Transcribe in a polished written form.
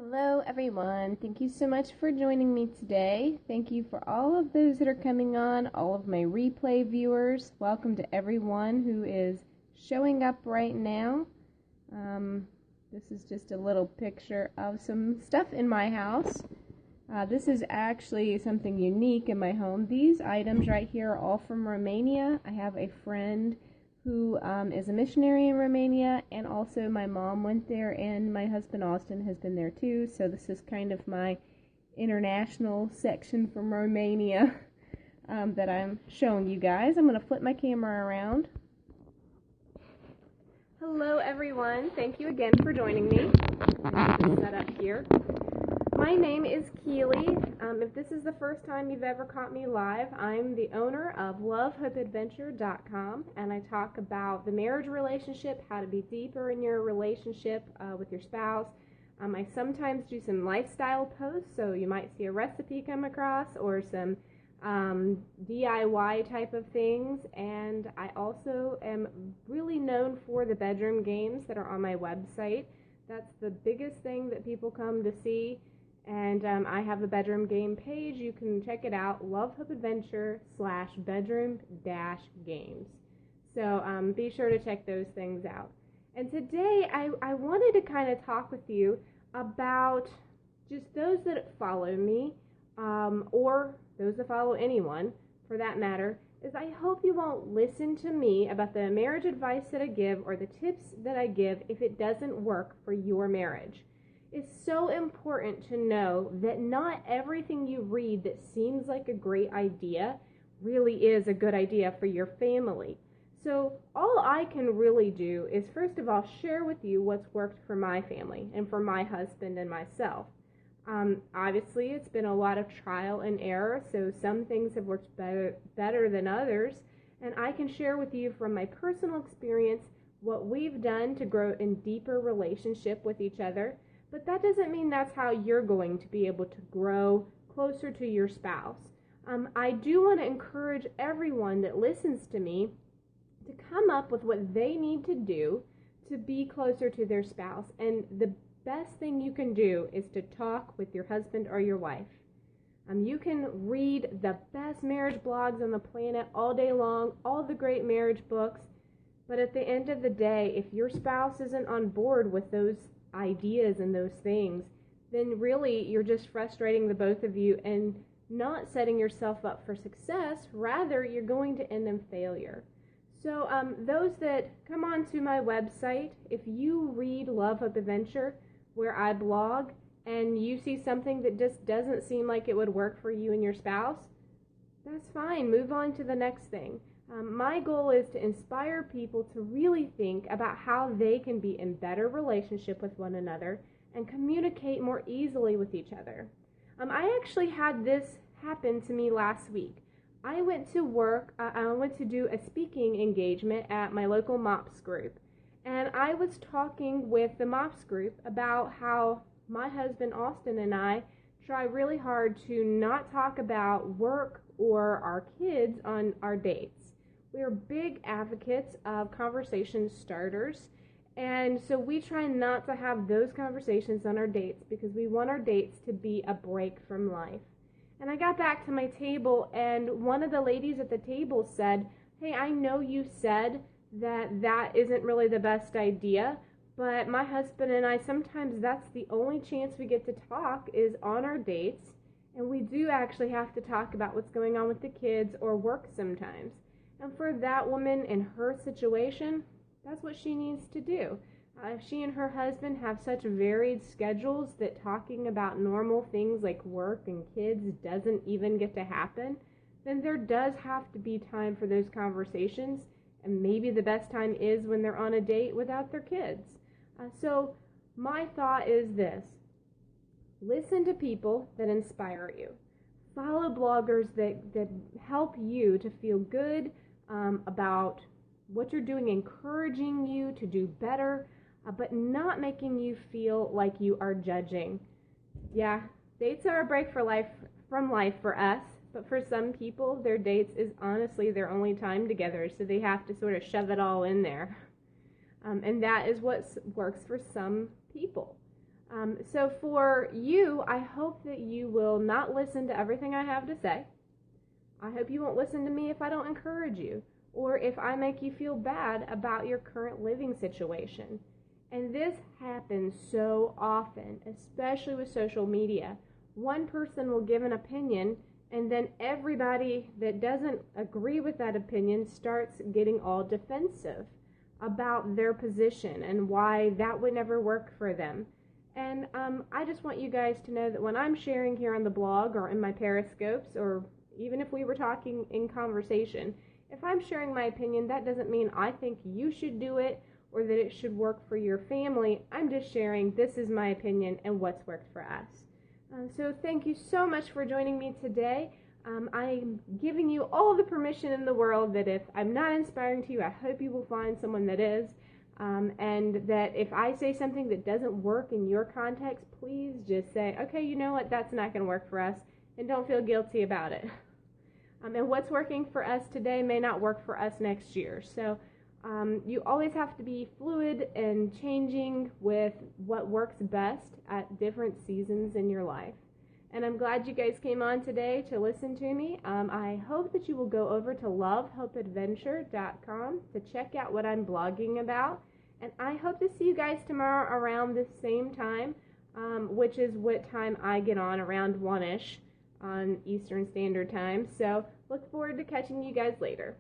Hello everyone, thank you so much for joining me today. Thank you for all of those that are coming on, all of my replay viewers. Welcome to everyone who is showing up right now. This is just a little picture of some stuff in my house. This is actually something unique in my home. These items right here are all from Romania. I have a friend who is a missionary in Romania, and also my mom went there, and my husband Austin has been there too, so this is kind of my international section from Romania that I'm showing you guys. I'm going to flip my camera around. Hello everyone, thank you again for joining me. I'm going to set up here. My name is Keely. If this is the first time you've ever caught me live, I'm the owner of lovehopeadventure.com, and I talk about the marriage relationship, how to be deeper in your relationship with your spouse. I sometimes do some lifestyle posts, so you might see a recipe come across or some DIY type of things, and I also am really known for the bedroom games that are on my website. That's the biggest thing that people come to see. And I have a bedroom game page. You can check it out, lovehopeadventure/bedroom-games. So be sure to check those things out. And today I wanted to kind of talk with you about just those that follow me, or those that follow anyone for that matter, is I hope you won't listen to me about the marriage advice that I give or the tips that I give if it doesn't work for your marriage. It's so important to know that not everything you read that seems like a great idea really is a good idea for your family. So all I can really do is, first of all, share with you what's worked for my family and for my husband and myself. Obviously, it's been a lot of trial and error, so some things have worked better than others, and I can share with you from my personal experience what we've done to grow in deeper relationship with each other. But that doesn't mean that's how you're going to be able to grow closer to your spouse. I do want to encourage everyone that listens to me to come up with what they need to do to be closer to their spouse. And the best thing you can do is to talk with your husband or your wife. You can read the best marriage blogs on the planet all day long, all the great marriage books. But at the end of the day, if your spouse isn't on board with those ideas and those things, then really you're just frustrating the both of you and not setting yourself up for success. Rather, you're going to end in failure. So those that come onto my website, if you read Love Hope Adventure, where I blog, and you see something that just doesn't seem like it would work for you and your spouse, that's fine. Move on to the next thing. My goal is to inspire people to really think about how they can be in better relationship with one another and communicate more easily with each other. I actually had this happen to me last week. I went to work, I went to do a speaking engagement at my local MOPS group, and I was talking with the MOPS group about how my husband Austin and I try really hard to not talk about work or our kids on our dates. We are big advocates of conversation starters, and so we try not to have those conversations on our dates because we want our dates to be a break from life. And I got back to my table, and one of the ladies at the table said, "Hey, I know you said that isn't really the best idea, but my husband and I, sometimes that's the only chance we get to talk is on our dates, and we do actually have to talk about what's going on with the kids or work sometimes." And for that woman in her situation, that's what she needs to do. She and her husband have such varied schedules that talking about normal things like work and kids doesn't even get to happen. Then there does have to be time for those conversations, and maybe the best time is when they're on a date without their kids. So my thought is this: listen to people that inspire you. Follow bloggers that help you to feel good about what you're doing, encouraging you to do better, but not making you feel like you are judging. Yeah, dates are a break from life for us, but for some people, their dates is honestly their only time together, so they have to sort of shove it all in there. And that is what works for some people. So for you, I hope that you will not listen to everything I have to say. I hope you won't listen to me if I don't encourage you, or if I make you feel bad about your current living situation. And this happens so often, especially with social media. One person will give an opinion, and then everybody that doesn't agree with that opinion starts getting all defensive about their position and why that would never work for them. And I just want you guys to know that when I'm sharing here on the blog or in my periscopes, or even if we were talking in conversation, if I'm sharing my opinion, that doesn't mean I think you should do it or that it should work for your family. I'm just sharing this is my opinion and what's worked for us. So thank you so much for joining me today. I'm giving you all the permission in the world that if I'm not inspiring to you, I hope you will find someone that is. And that if I say something that doesn't work in your context, please just say, okay, you know what, that's not going to work for us, and don't feel guilty about it. And what's working for us today may not work for us next year. So you always have to be fluid and changing with what works best at different seasons in your life. And I'm glad you guys came on today to listen to me. I hope that you will go over to lovehopeadventure.com to check out what I'm blogging about. And I hope to see you guys tomorrow around the same time, which is what time I get on, around 1-ish on Eastern Standard Time. So look forward to catching you guys later.